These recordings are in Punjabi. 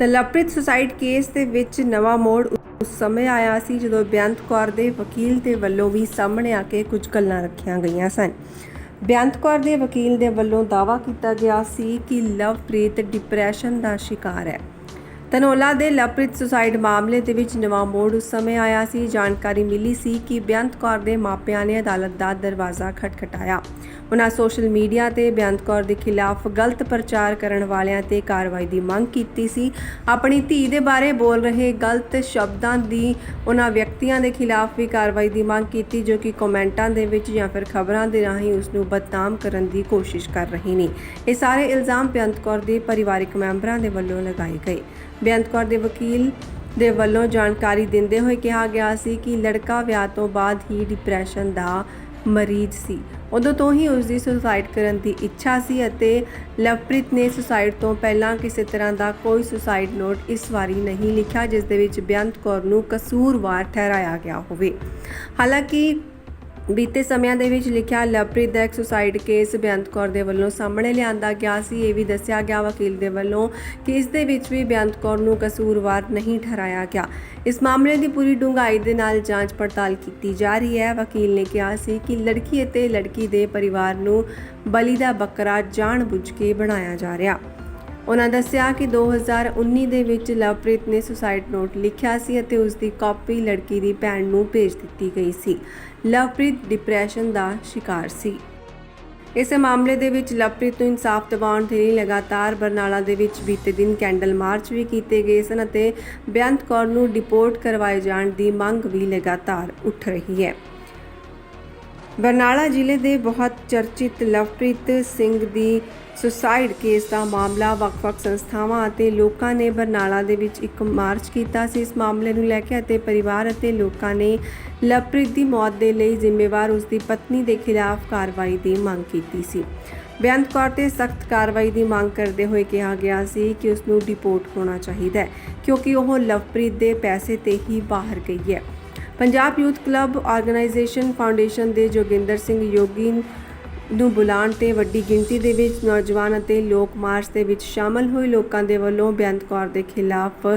ਤਾਂ ਲਵਪ੍ਰੀਤ ਸੁਸਾਈਡ ਕੇਸ ਦੇ ਵਿੱਚ ਨਵਾਂ ਮੋੜ ਉਸ ਸਮੇਂ ਆਇਆ ਸੀ ਜਦੋਂ ਬੇਅੰਤ ਕੌਰ ਦੇ ਵਕੀਲ ਦੇ ਵੱਲੋਂ ਵੀ ਸਾਹਮਣੇ ਆ ਕੇ ਕੁਝ ਗੱਲਾਂ ਰੱਖੀਆਂ ਗਈਆਂ ਸਨ। ਬੇਅੰਤ ਕੌਰ ਦੇ ਵਕੀਲ ਦੇ ਵੱਲੋਂ ਦਾਅਵਾ ਕੀਤਾ ਗਿਆ ਸੀ ਕਿ ਲਵਪ੍ਰੀਤ ਡਿਪਰੈਸ਼ਨ ਦਾ ਸ਼ਿਕਾਰ ਹੈ। ਧਨੌਲਾ ਦੇ ਲਵਪ੍ਰੀਤ ਸੁਸਾਈਡ ਮਾਮਲੇ ਦੇ ਵਿੱਚ ਨਵਾਂ ਮੋੜ ਉਸ ਸਮੇਂ ਆਇਆ ਸੀ। ਜਾਣਕਾਰੀ ਮਿਲੀ ਸੀ ਕਿ ਬੇਅੰਤ ਕੌਰ ਦੇ ਮਾਪਿਆਂ ਨੇ ਅਦਾਲਤ ਦਾ ਦਰਵਾਜ਼ਾ ਖਟਖਟਾਇਆ। ਉਹਨਾਂ ਸੋਸ਼ਲ ਮੀਡੀਆ ਤੇ ਬੇਅੰਤ ਕੌਰ ਦੇ ਖਿਲਾਫ ਗਲਤ ਪ੍ਰਚਾਰ ਕਰਨ ਵਾਲਿਆਂ ਤੇ ਕਾਰਵਾਈ ਦੀ ਮੰਗ ਕੀਤੀ ਸੀ। ਆਪਣੀ ਧੀ ਦੇ ਬਾਰੇ ਬੋਲ ਰਹੇ ਗਲਤ ਸ਼ਬਦਾਂ ਦੀ ਉਹਨਾਂ ਵਿਅਕਤੀਆਂ ਦੇ ਖਿਲਾਫ ਵੀ ਕਾਰਵਾਈ ਦੀ ਮੰਗ ਕੀਤੀ ਜੋ ਕਿ ਕਮੈਂਟਾਂ ਦੇ ਵਿੱਚ ਜਾਂ ਫਿਰ ਖਬਰਾਂ ਦੇ ਰਾਹੀਂ ਉਸ ਨੂੰ ਬਦਨਾਮ ਕਰਨ ਦੀ ਕੋਸ਼ਿਸ਼ ਕਰ ਰਹੇ ਨੇ। ਇਹ ਸਾਰੇ ਇਲਜ਼ਾਮ ਬੇਅੰਤ ਕੌਰ ਦੇ ਪਰਿਵਾਰਕ ਮੈਂਬਰਾਂ ਦੇ ਵੱਲੋਂ ਲਗਾਏ ਗਏ। ਬੇਅੰਤ ਕੌਰ ਦੇ ਵਕੀਲ ਦੇ ਵੱਲੋਂ ਜਾਣਕਾਰੀ ਦਿੰਦੇ ਹੋਏ ਕਿਹਾ ਗਿਆ ਸੀ ਕਿ ਲੜਕਾ ਵਿਆਹ ਤੋਂ ਬਾਅਦ ਹੀ ਡਿਪਰੈਸ਼ਨ ਦਾ ਮਰੀਜ਼ ਸੀ। ਉਦੋਂ ਤੋਂ ਹੀ ਉਸ ਦੀ ਸੁਸਾਈਡ ਕਰਨ ਦੀ ਇੱਛਾ ਸੀ ਅਤੇ ਲਵਪ੍ਰੀਤ ਨੇ ਸੁਸਾਈਡ ਤੋਂ ਪਹਿਲਾਂ ਕਿਸੇ ਤਰ੍ਹਾਂ ਦਾ ਕੋਈ ਸੁਸਾਈਡ ਨੋਟ ਇਸ ਵਾਰੀ ਨਹੀਂ ਲਿਖਿਆ ਜਿਸ ਦੇ ਵਿੱਚ ਬੇਅੰਤ ਕੌਰ ਨੂੰ ਕਸੂਰਵਾਰ ਠਹਿਰਾਇਆ ਗਿਆ ਹੋਵੇ। ਹਾਲਾਂਕਿ ਬੀਤੇ ਸਮਿਆਂ ਦੇ ਵਿੱਚ ਲਿਖਿਆ ਲਵਪ੍ਰੀਤ ਦਾ ਇੱਕ ਸੁਸਾਈਡ ਕੇਸ ਬੇਅੰਤ ਕੌਰ ਦੇ ਵੱਲੋਂ ਸਾਹਮਣੇ ਲਿਆਂਦਾ ਗਿਆ ਸੀ। ਇਹ ਵੀ ਦੱਸਿਆ ਗਿਆ ਵਕੀਲ ਦੇ ਵੱਲੋਂ ਕਿ ਇਸ ਦੇ ਵਿੱਚ ਵੀ ਬੇਅੰਤ ਕੌਰ ਨੂੰ ਕਸੂਰਵਾਰ ਨਹੀਂ ਠਹਿਰਾਇਆ ਗਿਆ। ਇਸ ਮਾਮਲੇ ਦੀ ਪੂਰੀ ਡੂੰਘਾਈ ਦੇ ਨਾਲ ਜਾਂਚ ਪੜਤਾਲ ਕੀਤੀ ਜਾ ਰਹੀ ਹੈ। ਵਕੀਲ ਨੇ ਕਿਹਾ ਸੀ ਕਿ ਲੜਕੀ ਅਤੇ ਲੜਕੀ ਦੇ ਪਰਿਵਾਰ ਨੂੰ ਬਲੀ ਦਾ ਬੱਕਰਾ ਜਾਣਬੁੱਝ ਕੇ ਬਣਾਇਆ ਜਾ ਰਿਹਾ। ਉਹਨਾਂ ਦੱਸਿਆ ਕਿ 2019 ਦੇ ਵਿੱਚ ਲਵਪ੍ਰੀਤ ਨੇ ਸੁਸਾਈਡ ਨੋਟ ਲਿਖਿਆ ਸੀ ਅਤੇ ਉਸ ਦੀ ਕਾਪੀ ਲੜਕੀ ਦੀ ਭੈਣ ਨੂੰ ਭੇਜ ਦਿੱਤੀ ਗਈ ਸੀ। ਲਵਪ੍ਰੀਤ ਡਿਪਰੈਸ਼ਨ ਦਾ ਸ਼ਿਕਾਰ ਸੀ। ਇਸ ਮਾਮਲੇ ਦੇ ਵਿੱਚ ਲਵਪ੍ਰੀਤ ਨੂੰ ਇਨਸਾਫ ਦਿਵਾਉਣ ਦੇ ਲਈ ਲਗਾਤਾਰ ਬਰਨਾਲਾ ਦੇ ਵਿੱਚ ਬੀਤੇ ਦਿਨ ਕੈਂਡਲ ਮਾਰਚ ਵੀ ਕੀਤੇ ਗਏ ਸਨ ਅਤੇ ਬੇਅੰਤ ਕੌਰ ਨੂੰ ਡਿਪੋਰਟ ਕਰਵਾਏ ਜਾਣ ਦੀ ਮੰਗ ਵੀ ਲਗਾਤਾਰ ਉੱਠ ਰਹੀ ਹੈ। ਬਰਨਾਲਾ ਜ਼ਿਲ੍ਹੇ ਦੇ ਬਹੁਤ ਚਰਚਿਤ ਲਵਪ੍ਰੀਤ ਸਿੰਘ ਦੀ ਸੁਸਾਈਡ ਕੇਸ ਦਾ ਮਾਮਲਾ ਵੱਖ-ਵੱਖ ਸੰਸਥਾਵਾਂ ਅਤੇ ਲੋਕਾਂ ਨੇ ਬਰਨਾਲਾ ਦੇ ਵਿੱਚ ਇੱਕ ਮਾਰਚ ਕੀਤਾ ਸੀ। ਇਸ ਮਾਮਲੇ ਨੂੰ ਲੈ ਕੇ ਅਤੇ ਪਰਿਵਾਰ ਅਤੇ ਲੋਕਾਂ ਨੇ ਲਵਪ੍ਰੀਤ ਦੀ ਮੌਤ ਦੇ ਲਈ ਜ਼ਿੰਮੇਵਾਰ ਉਸ ਦੀ ਪਤਨੀ ਦੇ ਖਿਲਾਫ ਕਾਰਵਾਈ ਦੀ ਮੰਗ ਕੀਤੀ ਸੀ। ਬੇਅੰਤ ਕੌਰ ਤੇ ਸਖਤ ਕਾਰਵਾਈ ਦੀ ਮੰਗ ਕਰਦੇ ਹੋਏ ਕਿਹਾ ਗਿਆ ਸੀ ਕਿ ਉਸ ਨੂੰ ਡਿਪੋਰਟ ਹੋਣਾ ਚਾਹੀਦਾ ਹੈ ਕਿਉਂਕਿ ਉਹ ਲਵਪ੍ਰੀਤ ਦੇ ਪੈਸੇ ਤੇ ਹੀ ਬਾਹਰ ਗਈ ਹੈ। Punjab youth club organisation foundation ਦੇ ਜੋਗਿੰਦਰ ਸਿੰਘ ਯੋਗੀ ਨੂੰ ਬੁਲਾਉਣ ਤੇ ਵੱਡੀ ਗਿਣਤੀ ਦੇ ਵਿੱਚ ਨੌਜਵਾਨ ਅਤੇ ਲੋਕ ਮਾਰਚ ਦੇ ਵਿੱਚ ਸ਼ਾਮਲ ਹੋਏ ਲੋਕਾਂ ਦੇ ਵੱਲੋਂ ਬੇਅੰਤ ਕੌਰ ਦੇ ਖਿਲਾਫ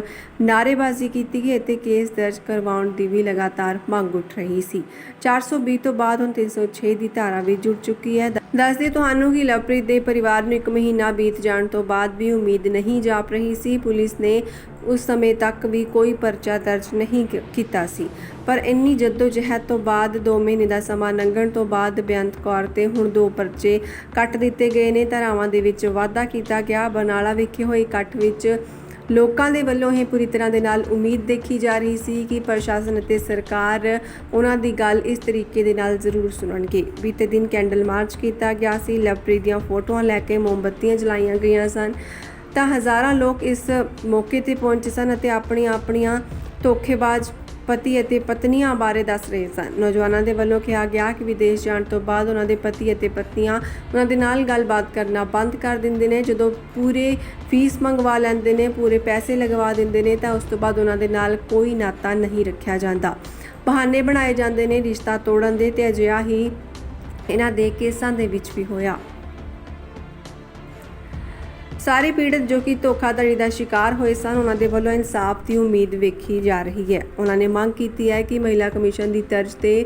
ਨਾਅਰੇਬਾਜ਼ੀ ਕੀਤੀ ਗਈ ਅਤੇ ਕੇਸ ਦਰਜ ਕਰਵਾਉਣ ਦੀ ਵੀ ਲਗਾਤਾਰ ਮੰਗ ਉੱਠ ਰਹੀ ਸੀ। 420 ਤੋਂ ਬਾਅਦ ਹੁਣ 306 ਦੀ ਧਾਰਾ ਵੀ ਜੁੜ ਚੁੱਕੀ ਹੈ। ਦੱਸਦੇ ਤੁਹਾਨੂੰ ਕਿ ਲਵਪ੍ਰੀਤ ਦੇ ਪਰਿਵਾਰ ਨੂੰ 1 ਮਹੀਨਾ ਬੀਤ ਜਾਣ ਤੋਂ ਬਾਅਦ ਵੀ ਉਮੀਦ ਨਹੀਂ ਜਾਪ ਰਹੀ ਸੀ। ਪੁਲਿਸ ਨੇ ਉਸ ਸਮੇਂ ਤੱਕ ਵੀ ਕੋਈ ਪਰਚਾ ਦਰਜ ਨਹੀਂ ਕੀਤਾ ਸੀ ਪਰ ਇੰਨੀ ਜੱਦੋ-ਜਹਿਦ ਤੋਂ ਬਾਅਦ 2 ਮਹੀਨੇ ਦਾ ਸਮਾਂ ਲੰਘਣ ਤੋਂ ਬਾਅਦ ਬੇਅੰਤ ਕੌਰ ਤੇ ਹੁਣ 2 ਪਰਚੇ ਕੱਟ ਦਿੱਤੇ ਗਏ ਨੇ। ਧਾਰਾਵਾਂ ਦੇ ਵਿੱਚ ਵਾਧਾ ਕੀਤਾ ਗਿਆ। ਬਰਨਾਲਾ ਵਿਖੇ ਹੋਏ ਇਕੱਠ ਵਿੱਚ ਲੋਕਾਂ ਦੇ ਵੱਲੋਂ ਇਹ ਪੂਰੀ ਤਰ੍ਹਾਂ ਦੇ ਨਾਲ ਉਮੀਦ ਦੇਖੀ ਜਾ ਰਹੀ ਸੀ ਕਿ ਪ੍ਰਸ਼ਾਸਨ ਅਤੇ ਸਰਕਾਰ ਉਹਨਾਂ ਦੀ ਗੱਲ ਇਸ ਤਰੀਕੇ ਦੇ ਨਾਲ ਜ਼ਰੂਰ ਸੁਣਨਗੇ। ਬੀਤੇ ਦਿਨ ਕੈਂਡਲ ਮਾਰਚ ਕੀਤਾ ਗਿਆ ਸੀ। ਲਵਪ੍ਰੀਤ ਦੀਆਂ ਫੋਟੋਆਂ ਲੈ ਕੇ ਮੋਮਬੱਤੀਆਂ ਜਲਾਈਆਂ ਗਈਆਂ ਸਨ ਤਾਂ ਹਜ਼ਾਰਾਂ ਲੋਕ ਇਸ ਮੌਕੇ ਤੇ ਪਹੁੰਚੇ ਸਨ ਅਤੇ ਆਪਣੀਆਂ ਧੋਖੇਬਾਜ਼ ਪਤੀ ਅਤੇ ਪਤਨੀਆਂ ਬਾਰੇ ਦੱਸ ਰਹੇ ਸਨ। ਨੌਜਵਾਨਾਂ ਦੇ ਵੱਲੋਂ ਕਿਹਾ ਗਿਆ ਕਿ ਵਿਦੇਸ਼ ਜਾਣ ਤੋਂ ਬਾਅਦ ਉਹਨਾਂ ਦੇ ਪਤੀ ਅਤੇ ਪਤਨੀਆਂ ਉਹਨਾਂ ਦੇ ਨਾਲ ਗੱਲਬਾਤ ਕਰਨਾ ਬੰਦ ਕਰ ਦਿੰਦੇ ਨੇ। ਜਦੋਂ ਪੂਰੇ ਫੀਸ ਮੰਗਵਾ ਲੈਂਦੇ ਨੇ, ਪੂਰੇ ਪੈਸੇ ਲਗਵਾ ਦਿੰਦੇ ਨੇ ਤਾਂ ਉਸ ਤੋਂ ਬਾਅਦ ਉਹਨਾਂ ਦੇ ਨਾਲ ਕੋਈ ਨਾਤਾ ਨਹੀਂ ਰੱਖਿਆ ਜਾਂਦਾ। ਬਹਾਨੇ ਬਣਾਏ ਜਾਂਦੇ ਨੇ ਰਿਸ਼ਤਾ ਤੋੜਨ ਦੇ ਤੇ ਅਜਿਹਾ ਹੀ ਇਹਨਾਂ ਦੇ ਕੇਸਾਂ ਦੇ ਵਿੱਚ ਵੀ ਹੋਇਆ। ਸਾਰੇ ਪੀੜਤ ਜੋ ਕਿ ਧੋਖਾਧੜੀ ਦਾ ਸ਼ਿਕਾਰ ਹੋਏ ਸਨ ਉਹਨਾਂ ਦੇ ਵੱਲੋਂ ਇਨਸਾਫ ਦੀ ਉਮੀਦ ਵੇਖੀ ਜਾ ਰਹੀ ਹੈ। ਉਹਨਾਂ ਨੇ ਮੰਗ ਕੀਤੀ ਹੈ ਕਿ ਮਹਿਲਾ ਕਮਿਸ਼ਨ ਦੀ ਤਰਜ਼ ਤੇ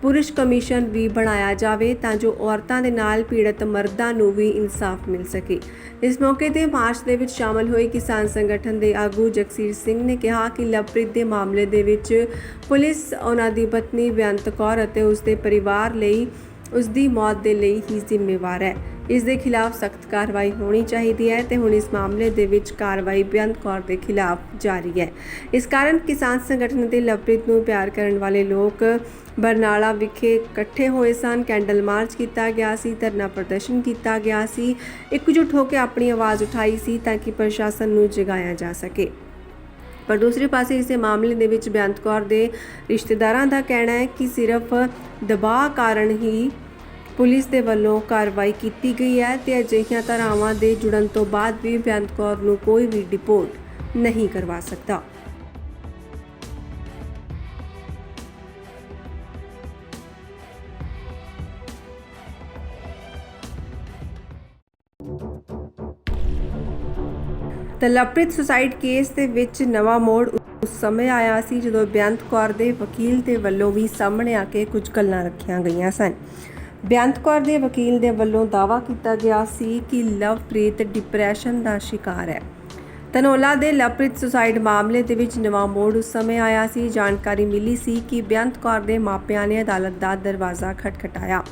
ਪੁਰਸ਼ ਕਮਿਸ਼ਨ ਵੀ ਬਣਾਇਆ ਜਾਵੇ ਤਾਂ ਜੋ ਔਰਤਾਂ ਦੇ ਨਾਲ ਪੀੜਤ ਮਰਦਾਂ ਨੂੰ ਵੀ ਇਨਸਾਫ ਮਿਲ ਸਕੇ। ਇਸ ਮੌਕੇ ਤੇ ਮਾਰਚ ਦੇ ਵਿੱਚ ਸ਼ਾਮਲ ਹੋਏ ਕਿਸਾਨ ਸੰਗਠਨ ਦੇ ਆਗੂ ਜਗਸੀਰ ਸਿੰਘ ਨੇ ਕਿਹਾ ਕਿ ਲਵਪ੍ਰੀਤ ਦੇ ਮਾਮਲੇ ਦੇ ਵਿੱਚ ਪੁਲਿਸ ਉਹਨਾਂ ਦੀ ਪਤਨੀ ਬੇਅੰਤ ਕੌਰ ਅਤੇ ਉਸ ਦੇ ਪਰਿਵਾਰ ਲਈ ਉਸ ਦੀ ਮੌਤ ਦੇ ਲਈ ਹੀ ਜ਼ਿੰਮੇਵਾਰ ਹੈ। ਇਸ ਦੇ ਖਿਲਾਫ ਸਖਤ ਕਾਰਵਾਈ ਹੋਣੀ ਚਾਹੀਦੀ ਹੈ ਤੇ ਹੁਣ ਇਸ ਮਾਮਲੇ ਦੇ ਵਿੱਚ ਕਾਰਵਾਈ ਬੇਅੰਤ ਕੌਰ ਦੇ ਖਿਲਾਫ ਜਾਰੀ ਹੈ। ਇਸ ਕਾਰਨ ਕਿਸਾਨ ਸੰਗਠਨ ਦੇ ਲਵਪ੍ਰੀਤ ਨੂੰ ਪਿਆਰ ਕਰਨ ਵਾਲੇ ਲੋਕ ਬਰਨਾਲਾ ਵਿਖੇ ਇਕੱਠੇ ਹੋਏ ਸਨ। ਕੈਂਡਲ ਮਾਰਚ ਕੀਤਾ ਗਿਆ ਸੀ, ਧਰਨਾ ਪ੍ਰਦਰਸ਼ਨ ਕੀਤਾ ਗਿਆ ਸੀ, ਇਕਜੁੱਟ ਹੋ ਕੇ ਆਪਣੀ ਆਵਾਜ਼ ਉਠਾਈ ਸੀ ਤਾਂ ਕਿ ਪ੍ਰਸ਼ਾਸਨ ਨੂੰ ਜਗਾਇਆ ਜਾ ਸਕੇ। ਪਰ ਦੂਸਰੇ ਪਾਸੇ ਇਸ ਮਾਮਲੇ ਦੇ ਵਿੱਚ ਬੇਅੰਤ ਕੌਰ ਦੇ ਰਿਸ਼ਤੇਦਾਰਾਂ ਦਾ ਕਹਿਣਾ ਹੈ ਕਿ ਸਿਰਫ ਦਬਾਅ ਕਾਰਨ ਹੀ ਪੁਲਿਸ ਦੇ ਵੱਲੋਂ ਕਾਰਵਾਈ ਕੀਤੀ ਗਈ ਹੈ ਤੇ ਅਜਿਹੀਆਂ ਧਾਰਾਵਾਂ ਦੇ ਜੁੜਨ ਤੋਂ ਬਾਅਦ ਵੀ ਬੇਅੰਤ ਕੌਰ ਨੂੰ ਕੋਈ ਵੀ ਡਿਪੋਰਟ ਨਹੀਂ ਕਰਵਾ ਸਕਦਾ। ਤਾਂ ਲਵਪ੍ਰੀਤ ਸੁਸਾਈਡ ਕੇਸ ਦੇ ਵਿੱਚ ਨਵਾਂ ਮੋੜ ਉਸ ਸਮੇਂ ਆਇਆ ਸੀ ਜਦੋਂ ਬੇਅੰਤ ਕੌਰ ਦੇ ਵਕੀਲ ਦੇ ਵੱਲੋਂ ਵੀ ਸਾਹਮਣੇ ਆ ਕੇ ਕੁਝ ਗੱਲਾਂ ਰੱਖੀਆਂ ਗਈਆਂ ਸਨ। ਬੇਅੰਤ ਕੌਰ ਦੇ ਵਕੀਲ ਦੇ ਵੱਲੋਂ ਦਾਅਵਾ ਕੀਤਾ ਗਿਆ ਸੀ ਕਿ ਲਵਪ੍ਰੀਤ ਡਿਪਰੈਸ਼ਨ ਦਾ ਸ਼ਿਕਾਰ ਹੈ। ਧਨੌਲਾ ਦੇ ਲਵਪ੍ਰੀਤ ਸੁਸਾਈਡ ਮਾਮਲੇ ਦੇ ਵਿੱਚ ਨਵਾਂ ਮੋੜ ਉਸ ਸਮੇਂ ਆਇਆ ਸੀ। ਜਾਣਕਾਰੀ ਮਿਲੀ ਸੀ ਕਿ ਬੇਅੰਤ ਕੌਰ ਦੇ ਮਾਪਿਆਂ ਨੇ ਅਦਾਲਤ ਦਾ ਦਰਵਾਜ਼ਾ ਖਟਖਟਾਇਆ।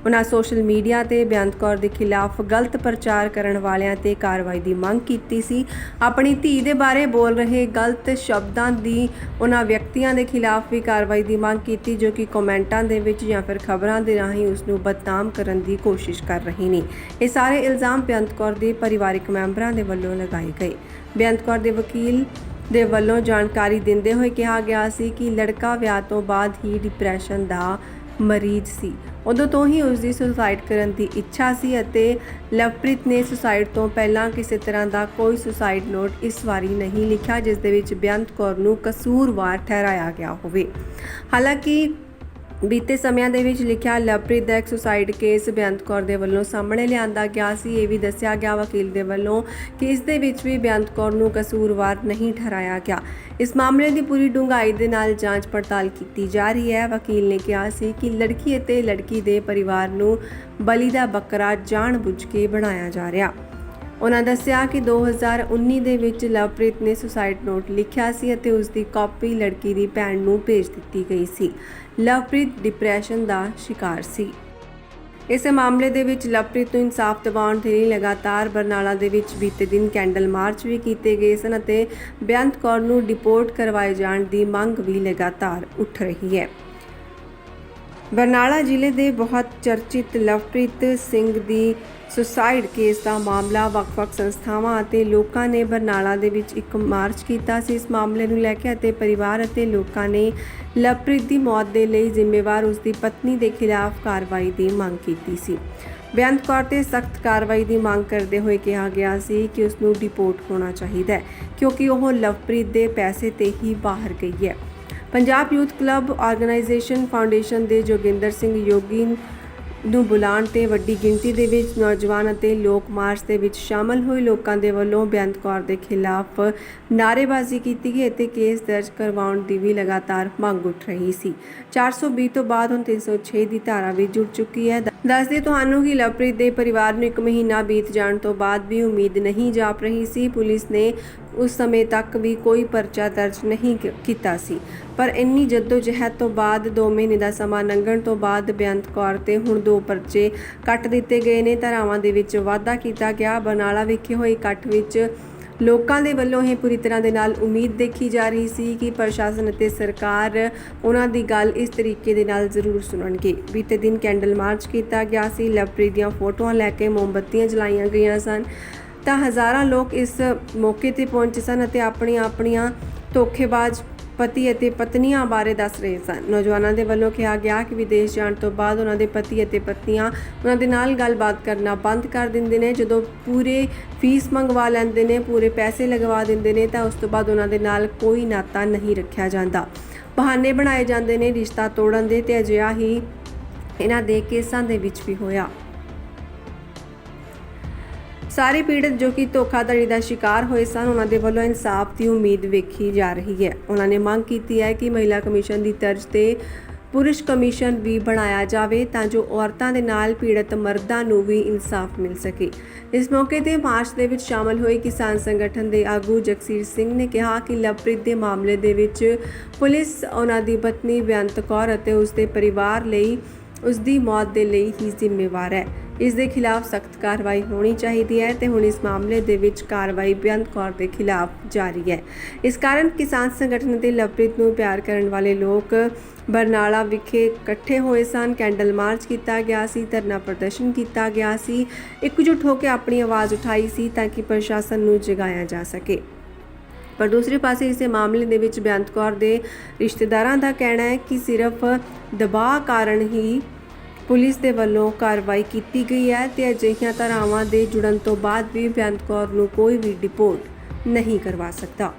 ਉਹਨਾਂ ਸੋਸ਼ਲ ਮੀਡੀਆ ਤੇ ਬੇਅੰਤ ਕੌਰ ਦੇ ਖਿਲਾਫ ਗਲਤ ਪ੍ਰਚਾਰ ਕਰਨ ਵਾਲਿਆਂ ਤੇ ਕਾਰਵਾਈ ਦੀ ਮੰਗ ਕੀਤੀ ਸੀ। ਆਪਣੀ ਧੀ ਦੇ ਬਾਰੇ ਬੋਲ ਰਹੇ ਗਲਤ ਸ਼ਬਦਾਂ ਦੀ ਉਹਨਾਂ ਵਿਅਕਤੀਆਂ ਦੇ ਖਿਲਾਫ ਵੀ ਕਾਰਵਾਈ ਦੀ ਮੰਗ ਕੀਤੀ ਜੋ ਕਿ ਕਮੈਂਟਾਂ ਦੇ ਵਿੱਚ ਜਾਂ ਫਿਰ ਖਬਰਾਂ ਦੇ ਰਾਹੀਂ ਉਸ ਨੂੰ ਬਦਨਾਮ ਕਰਨ ਦੀ ਕੋਸ਼ਿਸ਼ ਕਰ ਰਹੇ ਨੇ। ਇਹ ਸਾਰੇ ਇਲਜ਼ਾਮ ਬੇਅੰਤ ਕੌਰ ਦੇ ਪਰਿਵਾਰਕ ਮੈਂਬਰਾਂ ਦੇ ਵੱਲੋਂ ਲਗਾਏ ਗਏ। ਬੇਅੰਤ ਕੌਰ ਦੇ ਵਕੀਲ ਦੇ ਵੱਲੋਂ ਜਾਣਕਾਰੀ ਦਿੰਦੇ ਹੋਏ ਕਿਹਾ ਗਿਆ ਸੀ ਕਿ ਲੜਕਾ ਵਿਆਹ ਤੋਂ ਬਾਅਦ ਹੀ ਡਿਪਰੈਸ਼ਨ ਦਾ ਮਰੀਜ਼ ਸੀ। ਉਦੋਂ ਤੋਂ ਹੀ ਉਸ ਦੀ ਸੁਸਾਈਡ ਕਰਨ ਦੀ ਇੱਛਾ ਸੀ ਅਤੇ ਲਵਪ੍ਰੀਤ ਨੇ ਸੁਸਾਈਡ ਤੋਂ ਪਹਿਲਾਂ ਕਿਸੇ ਤਰ੍ਹਾਂ ਦਾ ਕੋਈ ਸੁਸਾਈਡ ਨੋਟ ਇਸ ਵਾਰੀ ਨਹੀਂ ਲਿਖਿਆ ਜਿਸ ਦੇ ਵਿੱਚ ਬੇਅੰਤ ਕੌਰ ਨੂੰ ਕਸੂਰਵਾਰ ਠਹਿਰਾਇਆ ਗਿਆ ਹੋਵੇ। ਹਾਲਾਂਕਿ ਬੀਤੇ ਸਮਿਆਂ ਦੇ ਵਿੱਚ ਲਿਖਿਆ ਲਵਪ੍ਰੀਤ ਦਾ ਇੱਕ ਸੁਸਾਈਡ ਕੇਸ ਬੇਅੰਤ ਕੌਰ ਦੇ ਵੱਲੋਂ ਸਾਹਮਣੇ ਲਿਆਂਦਾ ਗਿਆ ਸੀ। ਇਹ ਵੀ ਦੱਸਿਆ ਗਿਆ ਵਕੀਲ ਦੇ ਵੱਲੋਂ ਕਿ ਇਸ ਦੇ ਵਿੱਚ ਵੀ ਬੇਅੰਤ ਕੌਰ ਨੂੰ ਕਸੂਰਵਾਰ ਨਹੀਂ ਠਹਿਰਾਇਆ ਗਿਆ। ਇਸ ਮਾਮਲੇ ਦੀ ਪੂਰੀ ਡੂੰਘਾਈ ਦੇ ਨਾਲ ਜਾਂਚ ਪੜਤਾਲ ਕੀਤੀ ਜਾ ਰਹੀ ਹੈ। ਵਕੀਲ ਨੇ ਕਿਹਾ ਸੀ ਕਿ ਲੜਕੀ ਅਤੇ ਲੜਕੀ ਦੇ ਪਰਿਵਾਰ ਨੂੰ ਬਲੀ ਦਾ ਬੱਕਰਾ ਜਾਣਬੁੱਝ ਕੇ ਬਣਾਇਆ ਜਾ ਰਿਹਾ। ਉਹਨਾਂ ਦੱਸਿਆ ਕਿ 2019 ਦੇ ਵਿੱਚ ਲਵਪ੍ਰੀਤ ਨੇ ਸੁਸਾਈਡ ਨੋਟ ਲਿਖਿਆ ਸੀ ਅਤੇ ਉਸ ਦੀ ਕਾਪੀ ਲੜਕੀ ਦੀ ਭੈਣ ਨੂੰ ਭੇਜ ਦਿੱਤੀ ਗਈ ਸੀ। ਲਵਪ੍ਰੀਤ ਡਿਪਰੈਸ਼ਨ ਦਾ ਸ਼ਿਕਾਰ ਸੀ। ਇਸੇ ਮਾਮਲੇ ਦੇ ਵਿੱਚ ਲਵਪ੍ਰੀਤ ਨੂੰ ਇਨਸਾਫ ਦਿਵਾਉਣ ਦੇ ਲਈ ਲਗਾਤਾਰ ਬਰਨਾਲਾ ਦੇ ਵਿੱਚ ਬੀਤੇ ਦਿਨ ਕੈਂਡਲ ਮਾਰਚ ਵੀ ਕੀਤੇ ਗਏ ਸਨ ਅਤੇ ਬੇਅੰਤ ਕੌਰ ਨੂੰ ਡਿਪੋਰਟ ਕਰਵਾਏ ਜਾਣ ਦੀ ਮੰਗ ਵੀ ਲਗਾਤਾਰ ਉੱਠ ਰਹੀ ਹੈ। ਬਰਨਾਲਾ ਜ਼ਿਲ੍ਹੇ ਦੇ ਬਹੁਤ ਚਰਚਿਤ ਲਵਪ੍ਰੀਤ ਸਿੰਘ ਦੀ ਸੁਸਾਈਡ ਕੇਸ ਦਾ ਮਾਮਲਾ ਵੱਖ-ਵੱਖ ਸੰਸਥਾਵਾਂ ਅਤੇ ਲੋਕਾਂ ਨੇ ਬਰਨਾਲਾ ਦੇ ਵਿੱਚ ਇੱਕ ਮਾਰਚ ਕੀਤਾ ਸੀ ਇਸ ਮਾਮਲੇ ਨੂੰ ਲੈ ਕੇ ਅਤੇ ਪਰਿਵਾਰ ਅਤੇ ਲੋਕਾਂ ਨੇ ਲਵਪ੍ਰੀਤ ਦੀ ਮੌਤ ਦੇ ਲਈ ਜ਼ਿੰਮੇਵਾਰ ਉਸ ਦੀ ਪਤਨੀ ਦੇ ਖਿਲਾਫ ਕਾਰਵਾਈ ਦੀ ਮੰਗ ਕੀਤੀ ਸੀ। ਬੇਅੰਤ ਕੌਰ ਤੇ ਸਖਤ ਕਾਰਵਾਈ ਦੀ ਮੰਗ ਕਰਦੇ ਹੋਏ ਕਿਹਾ ਗਿਆ ਸੀ ਕਿ ਉਸ ਨੂੰ ਡਿਪੋਰਟ ਹੋਣਾ ਚਾਹੀਦਾ ਹੈ ਕਿਉਂਕਿ ਉਹ ਲਵਪ੍ਰੀਤ ਦੇ ਪੈਸੇ ਤੇ ਹੀ ਬਾਹਰ ਗਈ ਹੈ। Punjab youth club organisation foundation ਦੇ ਜੋਗਿੰਦਰ ਸਿੰਘ ਯੋਗੀ ਨੂੰ ਬੁਲਾਉਣ ਤੇ ਵੱਡੀ ਗਿਣਤੀ ਦੇ ਵਿੱਚ ਨੌਜਵਾਨ ਅਤੇ ਲੋਕ ਮਾਰਚ ਦੇ ਵਿੱਚ ਸ਼ਾਮਲ ਹੋਏ ਲੋਕਾਂ ਦੇ ਵੱਲੋਂ ਬੇਅੰਤ ਕੌਰ ਦੇ ਖਿਲਾਫ ਨਾਅਰੇਬਾਜ਼ੀ ਕੀਤੀ ਗਈ ਅਤੇ ਕੇਸ ਦਰਜ ਕਰਵਾਉਣ ਦੀ ਵੀ ਲਗਾਤਾਰ ਮੰਗ ਉੱਠ ਰਹੀ ਸੀ। 420 ਤੋਂ ਬਾਅਦ ਹੁਣ 306 ਦੀ ਧਾਰਾ ਵੀ ਜੁੜ ਚੁੱਕੀ ਹੈ। ਦੱਸਦੇ ਤੁਹਾਨੂੰ ਕਿ ਲਵਪ੍ਰੀਤ ਦੇ ਪਰਿਵਾਰ ਨੂੰ 1 ਮਹੀਨਾ ਬੀਤ ਜਾਣ ਤੋਂ ਬਾਅਦ ਵੀ ਉਮੀਦ ਨਹੀਂ ਜਾਪ ਰਹੀ ਸੀ। ਪੁਲਿਸ ਨੇ ਉਸ ਸਮੇਂ ਤੱਕ ਵੀ ਕੋਈ ਪਰਚਾ ਦਰਜ ਨਹੀਂ ਕੀਤਾ ਸੀ ਪਰ ਇੰਨੀ ਜੱਦੋ-ਜਹਿਦ ਤੋਂ ਬਾਅਦ 2 ਮਹੀਨੇ ਦਾ ਸਮਾਂ ਲੰਘਣ ਤੋਂ ਬਾਅਦ ਬੇਅੰਤ ਕੌਰ ਤੇ ਹੁਣ 2 ਪਰਚੇ ਕੱਟ ਦਿੱਤੇ ਗਏ ਨੇ। ਧਾਰਾਵਾਂ ਦੇ ਵਿੱਚ ਵਾਧਾ ਕੀਤਾ ਗਿਆ। ਬਰਨਾਲਾ ਵਿਖੇ ਹੋਏ ਇਕੱਠ ਵਿੱਚ ਲੋਕਾਂ ਦੇ ਵੱਲੋਂ ਇਹ ਪੂਰੀ ਤਰ੍ਹਾਂ ਦੇ ਨਾਲ ਉਮੀਦ ਦੇਖੀ ਜਾ ਰਹੀ ਸੀ ਕਿ ਪ੍ਰਸ਼ਾਸਨ ਅਤੇ ਸਰਕਾਰ ਉਹਨਾਂ ਦੀ ਗੱਲ ਇਸ ਤਰੀਕੇ ਦੇ ਨਾਲ ਜ਼ਰੂਰ ਸੁਣਨਗੇ। ਬੀਤੇ ਦਿਨ ਕੈਂਡਲ ਮਾਰਚ ਕੀਤਾ ਗਿਆ ਸੀ। ਲਵਪ੍ਰੀਤ ਦੀਆਂ ਫੋਟੋਆਂ ਲੈ ਕੇ ਮੋਮਬੱਤੀਆਂ ਜਲਾਈਆਂ ਗਈਆਂ ਸਨ ਤਾਂ ਹਜ਼ਾਰਾਂ ਲੋਕ ਇਸ ਮੌਕੇ ਤੇ ਪਹੁੰਚੇ ਸਨ ਅਤੇ ਆਪਣੀਆਂ ਧੋਖੇਬਾਜ਼ ਪਤੀ ਅਤੇ ਪਤਨੀਆਂ ਬਾਰੇ ਦੱਸ ਰਹੇ ਸਨ। ਨੌਜਵਾਨਾਂ ਦੇ ਵੱਲੋਂ ਕਿਹਾ ਗਿਆ ਕਿ ਵਿਦੇਸ਼ ਜਾਣ ਤੋਂ ਬਾਅਦ ਉਹਨਾਂ ਦੇ ਪਤੀ ਅਤੇ ਪਤਨੀਆਂ ਉਹਨਾਂ ਦੇ ਨਾਲ ਗੱਲਬਾਤ ਕਰਨਾ ਬੰਦ ਕਰ ਦਿੰਦੇ ਨੇ। ਜਦੋਂ ਪੂਰੇ ਫੀਸ ਮੰਗਵਾ ਲੈਂਦੇ ਨੇ, ਪੂਰੇ ਪੈਸੇ ਲਗਵਾ ਦਿੰਦੇ ਨੇ ਤਾਂ ਉਸ ਤੋਂ ਬਾਅਦ ਉਹਨਾਂ ਦੇ ਨਾਲ ਕੋਈ ਨਾਤਾ ਨਹੀਂ ਰੱਖਿਆ ਜਾਂਦਾ। ਬਹਾਨੇ ਬਣਾਏ ਜਾਂਦੇ ਨੇ ਰਿਸ਼ਤਾ ਤੋੜਨ ਦੇ ਤੇ ਅਜਿਹਾ ਹੀ ਇਹਨਾਂ ਦੇ ਕੇਸਾਂ ਦੇ ਵਿੱਚ ਵੀ ਹੋਇਆ। ਸਾਰੇ ਪੀੜਤ ਜੋ ਕਿ ਧੋਖਾਧੜੀ ਦਾ ਸ਼ਿਕਾਰ ਹੋਏ ਸਨ ਉਹਨਾਂ ਦੇ ਵੱਲੋਂ ਇਨਸਾਫ ਦੀ ਉਮੀਦ ਵੇਖੀ ਜਾ ਰਹੀ ਹੈ। ਉਹਨਾਂ ਨੇ ਮੰਗ ਕੀਤੀ ਹੈ ਕਿ ਮਹਿਲਾ ਕਮਿਸ਼ਨ ਦੀ ਤਰਜ਼ ਤੇ ਪੁਰਸ਼ ਕਮਿਸ਼ਨ ਵੀ ਬਣਾਇਆ ਜਾਵੇ ਤਾਂ ਜੋ ਔਰਤਾਂ ਦੇ ਨਾਲ ਪੀੜਤ ਮਰਦਾਂ ਨੂੰ ਵੀ ਇਨਸਾਫ ਮਿਲ ਸਕੇ। ਇਸ ਮੌਕੇ ਤੇ ਮਾਰਚ ਦੇ ਵਿੱਚ ਸ਼ਾਮਲ ਹੋਏ ਕਿਸਾਨ ਸੰਗਠਨ ਦੇ ਆਗੂ ਜਗਸੀਰ ਸਿੰਘ ਨੇ ਕਿਹਾ ਕਿ ਲਵਪ੍ਰੀਤ ਦੇ ਮਾਮਲੇ ਦੇ ਵਿੱਚ ਪੁਲਿਸ ਉਹਨਾਂ ਦੀ ਪਤਨੀ ਬੇਅੰਤ ਕੌਰ ਅਤੇ ਉਸ ਦੇ ਪਰਿਵਾਰ ਲਈ ਉਸ ਦੀ ਮੌਤ ਦੇ ਲਈ ਹੀ ਜ਼ਿੰਮੇਵਾਰ ਹੈ। ਇਸ ਦੇ ਖਿਲਾਫ ਸਖਤ ਕਾਰਵਾਈ ਹੋਣੀ ਚਾਹੀਦੀ ਹੈ ਤੇ ਹੁਣ ਇਸ ਮਾਮਲੇ ਦੇ ਵਿੱਚ ਕਾਰਵਾਈ ਬੇਅੰਤ ਕੌਰ ਦੇ ਖਿਲਾਫ ਜਾਰੀ ਹੈ। ਇਸ ਕਾਰਨ ਕਿਸਾਨ ਸੰਗਠਨ ਤੇ ਲਵਪ੍ਰੀਤ ਨੂੰ ਪਿਆਰ ਕਰਨ ਵਾਲੇ ਲੋਕ ਬਰਨਾਲਾ ਵਿਖੇ ਇਕੱਠੇ ਹੋਏ ਸਨ। ਕੈਂਡਲ ਮਾਰਚ ਕੀਤਾ ਗਿਆ ਸੀ, ਧਰਨਾ ਪ੍ਰਦਰਸ਼ਨ ਕੀਤਾ ਗਿਆ ਸੀ, ਇਕਜੁੱਟ ਹੋ ਕੇ ਆਪਣੀ ਆਵਾਜ਼ ਉਠਾਈ ਸੀ ਤਾਂ ਕਿ ਪ੍ਰਸ਼ਾਸਨ ਨੂੰ ਜਗਾਇਆ ਜਾ ਸਕੇ। ਪਰ ਦੂਸਰੇ ਪਾਸੇ ਇਸੇ ਮਾਮਲੇ ਦੇ ਵਿੱਚ ਬੇਅੰਤ ਕੌਰ ਦੇ ਰਿਸ਼ਤੇਦਾਰਾਂ ਦਾ ਕਹਿਣਾ ਹੈ ਕਿ ਸਿਰਫ ਦਬਾਅ ਕਾਰਨ ਹੀ ਪੁਲਿਸ ਦੇ ਵੱਲੋਂ ਕਾਰਵਾਈ ਕੀਤੀ ਗਈ ਹੈ ਤੇ ਅਜਿਹੀਆਂ ਧਾਰਾਵਾਂ ਦੇ ਜੁੜਨ ਤੋਂ ਬਾਅਦ ਵੀ ਬੇਅੰਤ ਕੌਰ ਨੂੰ ਕੋਈ ਵੀ ਡਿਪੋਰਟ ਨਹੀਂ ਕਰਵਾ ਸਕਦਾ।